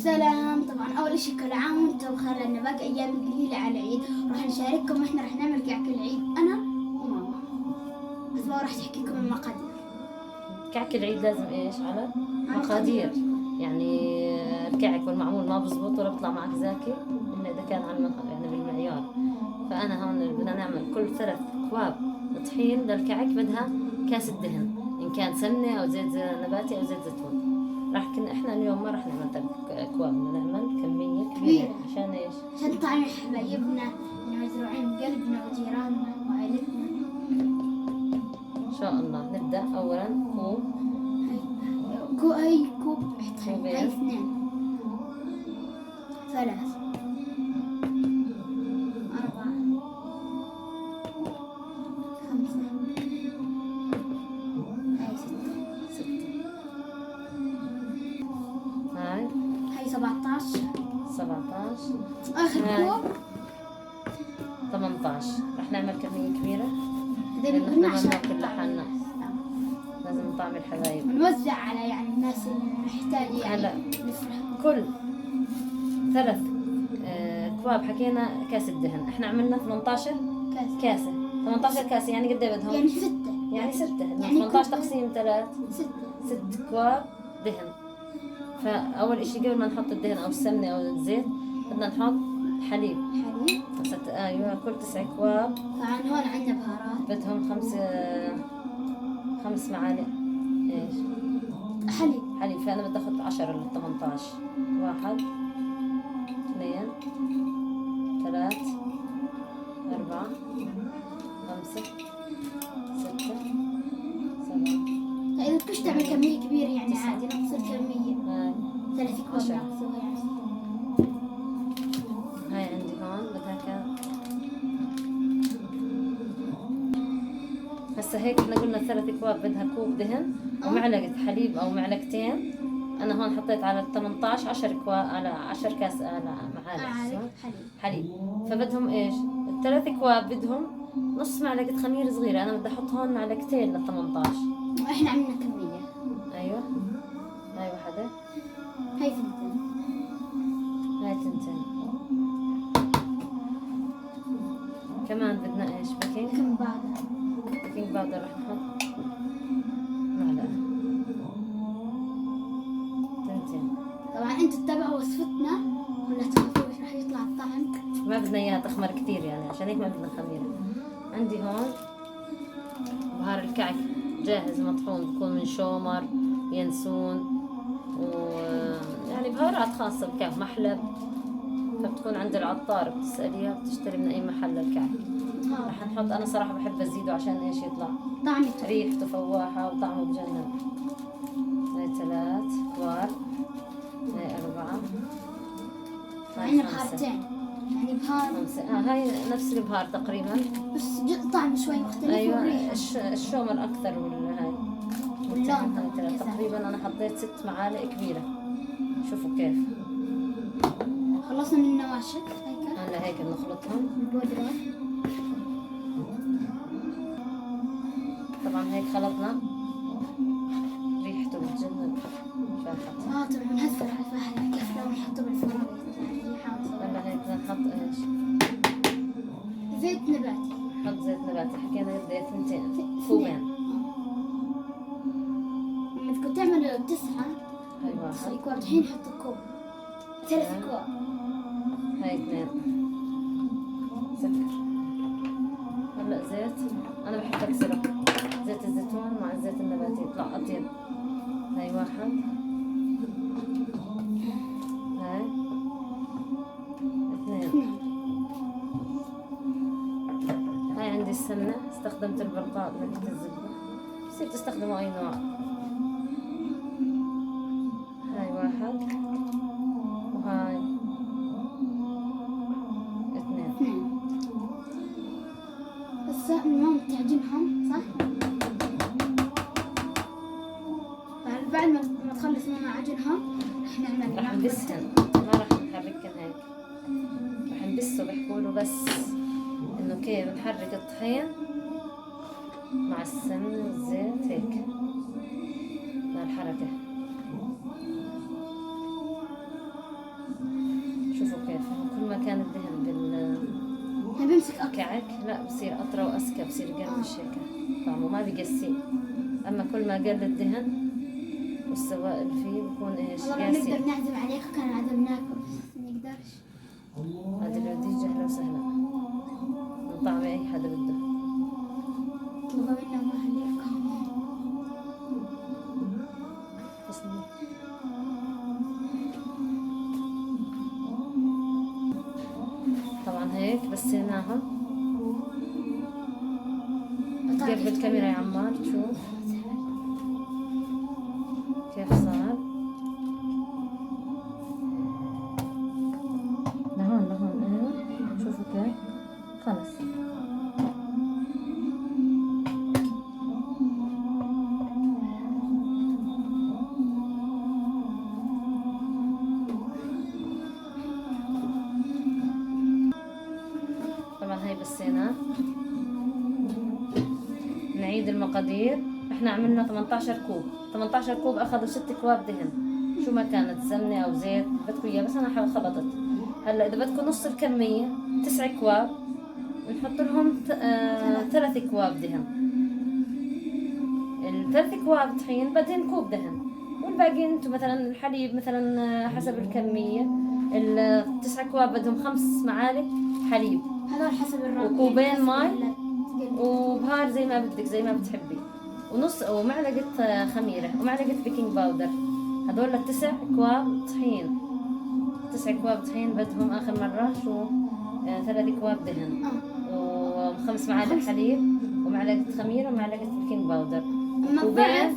السلام. طبعا اول اشي كل عام وانتم بخير، لان باقي ايام قليله على العيد. راح نشارككم احنا راح نعمل كعك العيد انا وماما، بس ما راح تحكي لكم المقادير. كعك العيد لازم ايش على مقادير، يعني الكعك والمعمول ما بزبط ولا بيطلع معك زاكي الا اذا كان على يعني بالمعيار. فانا هون بدنا نعمل كل 3 اكواب طحين للكعك بدها كاسة دهن، ان كان سمنه او زيت نباتي او زيت زيتون. كنا احنا اليوم ما راح نعمل 3 اكواب، بدنا نعمل كميه كبيره. عشان ايش؟ عشان طعم حبايبنا اللي مزروعين بقلبنا وجيراننا وعائلتنا ان شاء الله. نبدا اولا هي كوب طحين، هي 2 3 4 5 هي 6 هي 17 اخر كوب 18. رح نعمل كمية كبيرة لانه لأنه احنا ما بناكل لحالنا، لازم نطعم الحبايب ونوزع على يعني الناس اللي محتاجة يعني. هلا نفرح كل 3 كواب حكينا كاسة دهن، احنا عملنا 18 كاسة. 18 كاسة يعني قد ايه بدهم؟ يعني 6 يعني 6 يعني 18 تقسيم 3 6 كواب دهن. فأول إشي قبل ما نحط الدهن أو السمنة أو الزيت بدنا نحط حليب. أيوة كل 9 كواب. طبعا هون عندنا بهارات بدهم 5 معالق إيش؟ حليب. فأنا بدي أحط 10 ل 18. 1 2 3 4 5 6 7. إذا بدكش تعمل كمية كبيرة يعني عادي نقص الكمية. 3 كواب نقصوها يعني. هاي عندي هون بدها هسه هيك احنا قلنا 3 كواب بدها كوب دهن ومعلقة حليب أو معلقتين. أنا هون حطيت على 18 10 كواب، على 10 كاس، على معالق حليب. فبدهم إيش؟ ال3 كواب بدهم نص معلقة خميرة صغيرة. أنا بدي أحط هون معلقتين لل 18. وإحنا عملنا كمية. أيوة هاي وحدة، هاي 2 هاي 2 كمان بدنا إيش؟ بيكنج باودر. رح نحط معلقة 2. طبعا انتوا تتابعوا وصفتنا ولا تخافوش رح يطلع الطعم. ما بدنا اياها تخمر كتير يعني، عشان هيك ما بدنا خميرة. عندي هون بهار الكعك جاهز مطحون، بكون من شومر، ينسون، يعني بهارات خاصة بكعك، محلب. فبتكون عند العطار بتسأليها بتشتري من أي محل للكعك. رح نحط، أنا صراحة بحب أزيده عشان إيش يطلع طعمه ريحته فواحة وطعمه بجنن. هاي 3 كواب، هاي 4، عندنا بهارتين يعني بهار 5. هاي نفس البهار تقريبا، بس طعم شوي مختلف. أيوة والريحة الشومر أكثر هاي واللون هاي تقريبا أنا حطيت 6 معالق كبيرة. شوفوا كيف. خلصنا من النواشف هلا هيك بنخلطهم. البودرة طبعا هيك خلطنا، ريحته بتجنن. طبعا هسه على كيف لو نحطه بالفرن. هلا هيك بدنا نحط ايش؟ زيت نباتي. نحط زيت نباتي، حكينا قد ايه؟ 2 كوبين. لما بدكم تعملوا 9 هاي 1 كواب طحين حطوا كوب 3 كواب. هاي 2 سكر. هلا زيت، انا بحب اكسره، زيت الزيتون مع الزيت النباتي يطلع اطيب. هاي 1 هاي 2. هاي عندي السمنة، استخدمت البرقاء نكهة الزبدة، بصير تستخدموا أي نوع. هاي 1 وهاي 2. هسه المهم تعجنهم صح؟ بعد ما تخلص ماما عجنهم رح نعمل رح نبسهن، ما رح نحركن هيك، رح نبسه. بيحكولوا بس إنه كيف بنحرك الطحين مع السمن والزيت هيك مع الحركة. كان الدهن بيمسك أكثر. بالكعك لا بصير أطرى وأسكى، بصير قرمش هيك طعمه ما بيقسي. أما كل ما قل الدهن والسوائل فيه بكون إيش والله قاسي. نقدر نعزم عليك كان عزمناكم بس نقدرش. هذا اللي بدي أهلا وسهلا من طعم أي حدا بده. طلبوا منا ما عليكم. طبعا هيك بسيناها. قرب الكاميرا يا عمار تشوف كيف صار. لهون ايوه شوفوا كيف خلص. طبعا هاي بسيناه. نعيد المقادير. احنا عملنا 18 كوب. 18 كوب اخذوا 6 اكواب دهن، شو ما كانت سمنه او زيت بدكم اياه، بس انا خلطت. هلا اذا بدكم نص الكميه 9 اكواب نحط لهم 3 اكواب دهن. ال3 اكواب طحين بدهن كوب دهن، والباقي انتم مثلا الحليب مثلا حسب الكميه. ال9 اكواب بدهم 5 معالق حليب، هذول حسب الرغبة. وكوبين مي وبهار زي ما بدك زي ما بتحبي، ونص ومعلقة خميرة ومعلقة بيكنج باودر. هذول 9 اكواب طحين. 9 اكواب طحين بدهم اخر مرة شو 3 اكواب دهن و5 معالق حليب ومعلقة خميرة ومعلقة بيكنج باودر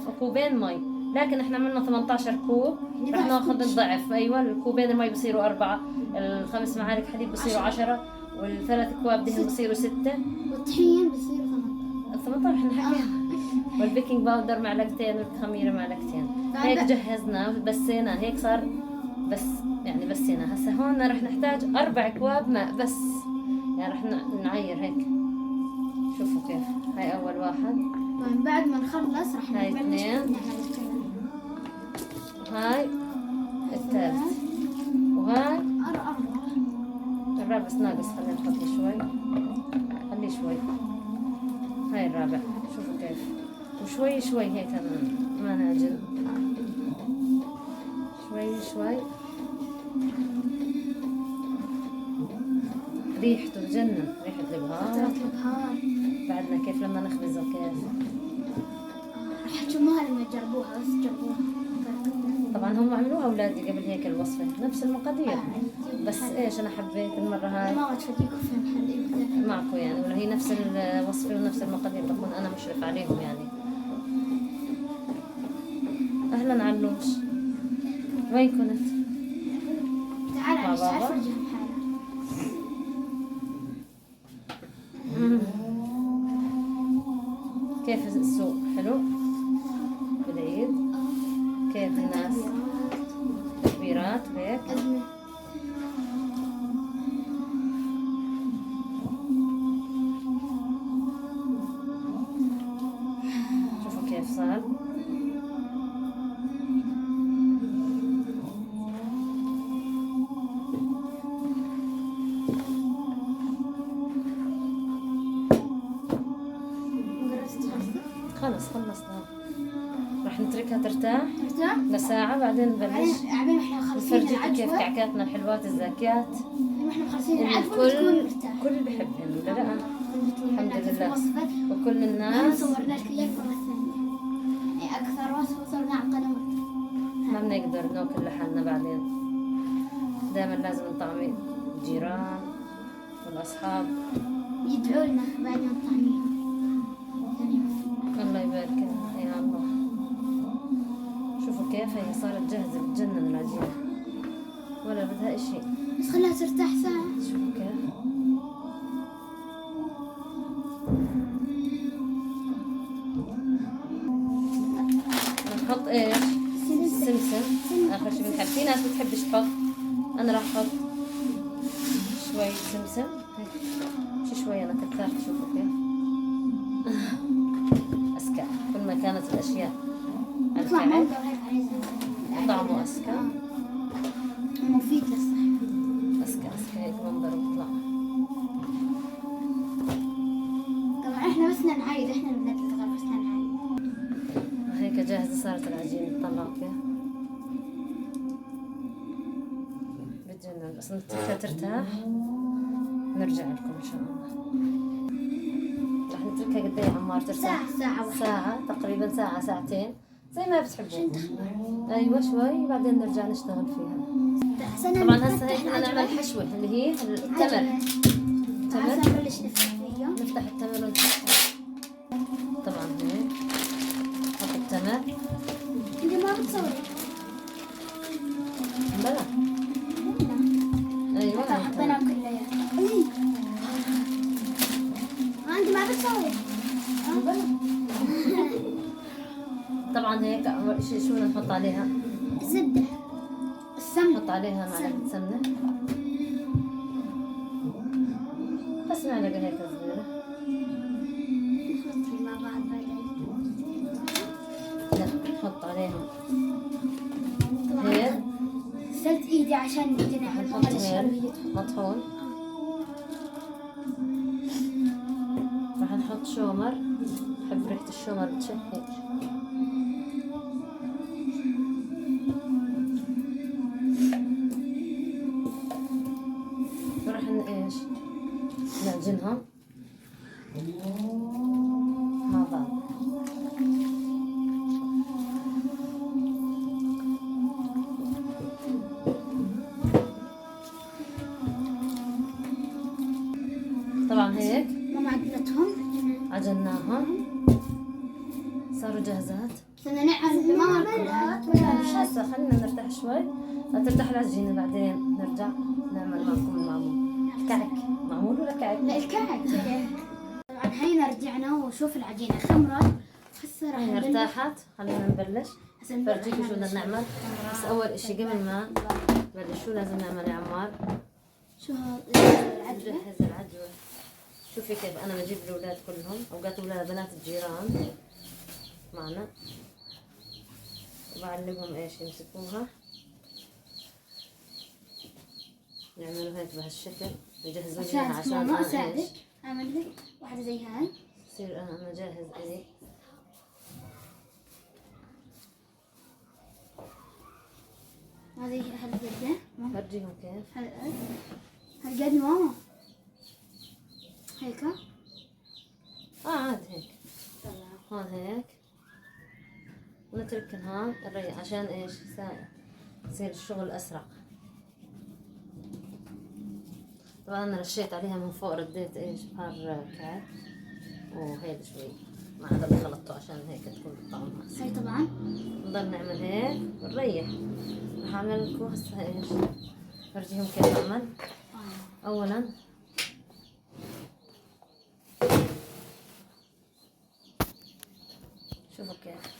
وكوبين مي. لكن احنا عملنا 18 كوب رح ناخذ الضعف. ايوه الكوبين المي بصيروا 4، ال5 معالق حليب بصيروا 10، والثلاث اكواب دهن بصيروا 6، والطحين بصير 18 احنا حكينا. والبيكنج باودر معلقتين والخميره معلقتين. هيك جهزنا بسينا هيك صار. بس يعني بسينا هسه هون رح نحتاج 4 اكواب ماء بس، يعني رح نعير هيك. شوفوا كيف. هاي اول واحد، ومن بعد ما نخلص رح هاي نبلش اثنين، وهاي الثالث، وهاي الرابع بس ناقص. خلينا نحط شوي، خليه شوي. هاي الرابع. شوفوا كيف. وشوي شوي هيك ما نعجن. شوي ريحته تجنن، ريحة البهار. بعدنا كيف لما نخبزه كيف رح تشموها لما تجربوها، بس جربوها. طبعا هم عملوها اولادي قبل هيك الوصفة نفس المقادير، بس ايش انا حبيت المرة هاي ماما تفديكم في الحليب معكم يعني، ولا هي نفس الوصفة ونفس المقادير بكون انا مشرف عليهم يعني. اهلا علوش، وين كنت؟ تعال مع عشان بابا؟ افرجهم حالة. كيف السوق حلو بالعيد؟ كيف الناس؟ تكبيرات هيك. أزمة. شوفوا كيف صار. خلصنا. راح نتركها ترتاح لساعة بعدين نبلش بعدين احنا مخلصين نفرجيكي كيف العجوة. كعكاتنا الحلوات الزاكيات. واحنا مخلصين العجوة الكل بحبهن ولا لا؟ الحمد لله. وكل الناس صورنا لك اياه مرة ثانية. يعني أكثر وصفة وصلنا على القناة. ما بنقدر ناكل لحالنا بعدين. دائما لازم نطعمي الجيران والأصحاب. يدعوا لنا بعد ما نطعميهم. الله يبارك لنا يا الله. شوفوا كيف هي صارت جاهزة بتجنن العجينة ولا بدها اشي. بس خليها ترتاح ساعة. شوفوا كيف. نحط ايش؟ سمسم. اخر شي بنحب. في ناس بتحبش تحط، انا راح احط شوي سمسم هيك. شوي انا كثرت. شوفوا كيف أسكى. كل ما كانت الأشياء الكعك طعمه أسكى. مفيد للصحة. أسكى هيك منظر جاهزة صارت العجينة، طلعوا كيف بدنا بس نتركها ترتاح، نرجع لكم إن شاء الله. رح نتركها قد إيه يا عمار ترتاح؟ ساعة تقريبا، ساعة ساعتين زي ما بتحبوا. أيوة شوي بعدين نرجع نشتغل فيها. طبعا هسه هيك بدنا نعمل حشوة اللي هي التمر. هسه نبلش نفتح فيها. نفتح التمر ونحطها. طبعا هيك نحط التمر. انت ما بتصوري؟ بلا ايوه حطينا كلياتنا. انت ما بتصوري؟ طبعا هيك اول شيء شو بدنا نحط عليها؟ الزبدة، السمنة. نحط عليها معلقة سمنة، بس معلقة هيك صغيرة. نحط مع بعض بعدين. لا نحط عليهم هيل. غسلت ايدي عشان ايدي نحط هيل مطحون. راح نحط شومر، بحب ريحة الشومر بتشهي. وراح ايش نعجنهم مع بعض. طبعا هيك ماما عجنتهم، عجناهم صاروا جاهزات. بدنا نعمل ماما كلها مش هسه، خلينا نرتاح شوي لترتاح العجينة بعدين نرجع نعمل معكم المعمول. كعك معمول ولا كعك؟ لا الكعك. طبعا هينا رجعنا وشوف العجينة خمرت. هسه راح هي نبلش. ارتاحت، خلينا نبلش. فرجيكم شو بدنا نعمل. بس اول اشي قبل ما نبلش شو لازم نعمل يا عمار؟ شو هذا العجينة؟ نجهز العجوة. شوفي كيف انا بجيب الاولاد كلهم، اوقات اولاد بنات الجيران معنا، وبعلمهم ايش يمسكوها، يعملوا هيك بهالشكل، يجهزوا لي عشان ماما أنا اساعدك ايش اعمل لك واحدة زي هاي. يصير انا جاهز الي. هذه هالقد فرجيهم كيف. هالقد ماما هيك. عاد هيك هون هيك، ونتركن هون نريح عشان ايش يصير الشغل اسرع. طبعا انا رشيت عليها من فوق، رديت ايش بهار كعك وهيدا شوي ما عاد اللي خلطته عشان هيك تكون الطعم احسن. هاي طبعا نضل نعمل هيك ونريح. رح اعمل لكم هسه ايش، فرجيهم كيف اعمل. اولا شوفوا كيف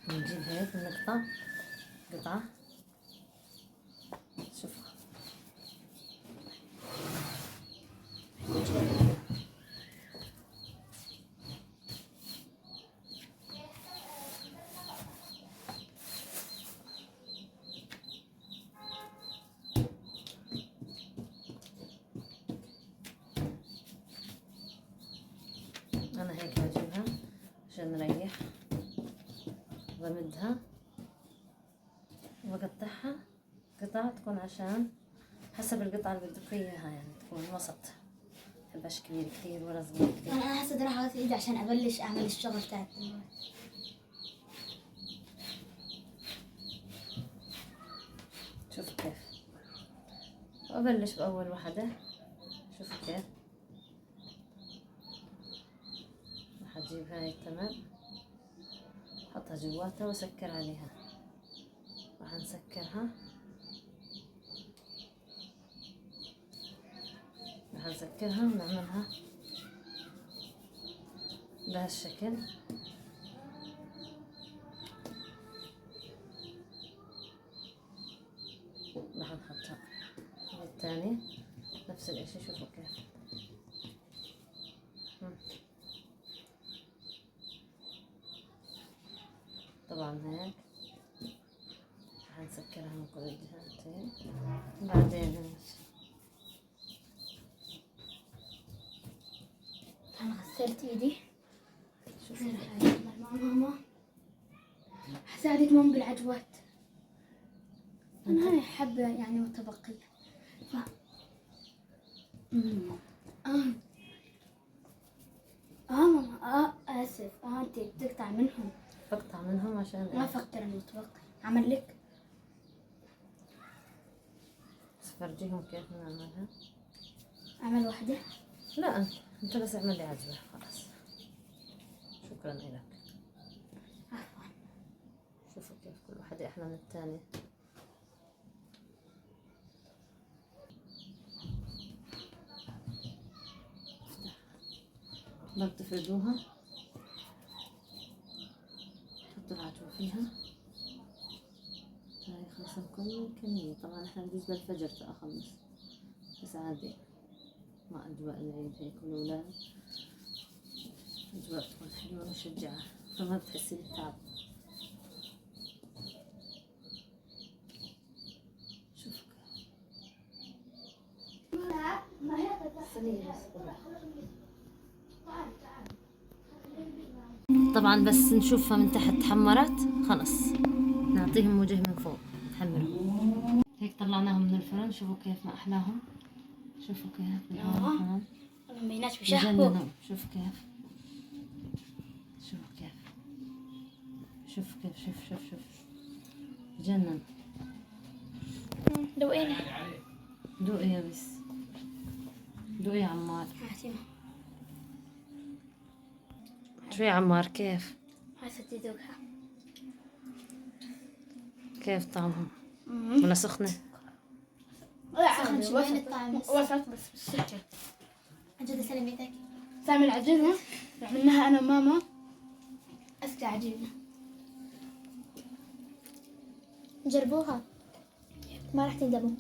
بنجيب هيك بنقطع قطعة. شوفوا أنا هيك بجيبها عشان نريح، بمدها وبقطعها قطع تكون عشان حسب القطعة اللي بدك إياها، يعني تكون وسط، مبحبهاش كبير كتير ولا صغير كتير. انا هسه راح اغسل ايدي عشان ابلش اعمل الشغل تاعي. شوفوا كيف، وأبلش بأول واحدة. شوفوا كيف راح أجيب هاي التمر أحطها جواتها وأسكر عليها. راح نسكرها، راح نسكرها ونعملها بهالشكل. راح نحطها الثاني نفس الاشي. شوفوا كيف طبعا هيك راح نسكرها من كل الجهتين. بعدين انا غسلت ايدي. شوفوا راح اعمل مع ماما. جوات. أنا هاي حبة يعني متبقية. ف... ماما آسف. أنت بتقطع منهم. بقطع منهم عشان ما فكر المتبقي عمل لك. بس فرجيهم كيف نعملها. عمل واحدة. لا انت بس اعمل لي عجبة خلاص. شكرا لك. عفوا. شوفوا كيف كل واحدة احلى من الثانية. بدك تفردوها، حطوا العجوة فيها. هاي خلصنا كل كمية. طبعا احنا بجوز للفجر تأخلص، بس عادي مع أجواء العيد هيك والأولاد أجواء تكون حلوة ومشجعة فما بتحسي بالتعب. شوفوا طبعا بس نشوفها من تحت تحمرت خلص نعطيهم وجه من فوق تحمروا. هيك طلعناهم من الفرن. شوفوا كيف ما أحلاهم. شوفوا كيف بالهون ما بيناش بشهبوا. شوفوا كيف. شوفوا كيف. شوف كيف. شوف جنن. دوقينا. دوقي يا بس. دوقي يا عمار. شو يا عمار كيف؟ هسه تذوقها. كيف طعمهم؟ ولا سخنة؟ سخن شوي الطعم. وسط بس بالسكر. عجينة سلامتك. تعمل عجينة عملناها أنا وماما. أسكى عجينة. جربوها ما راح تندموا.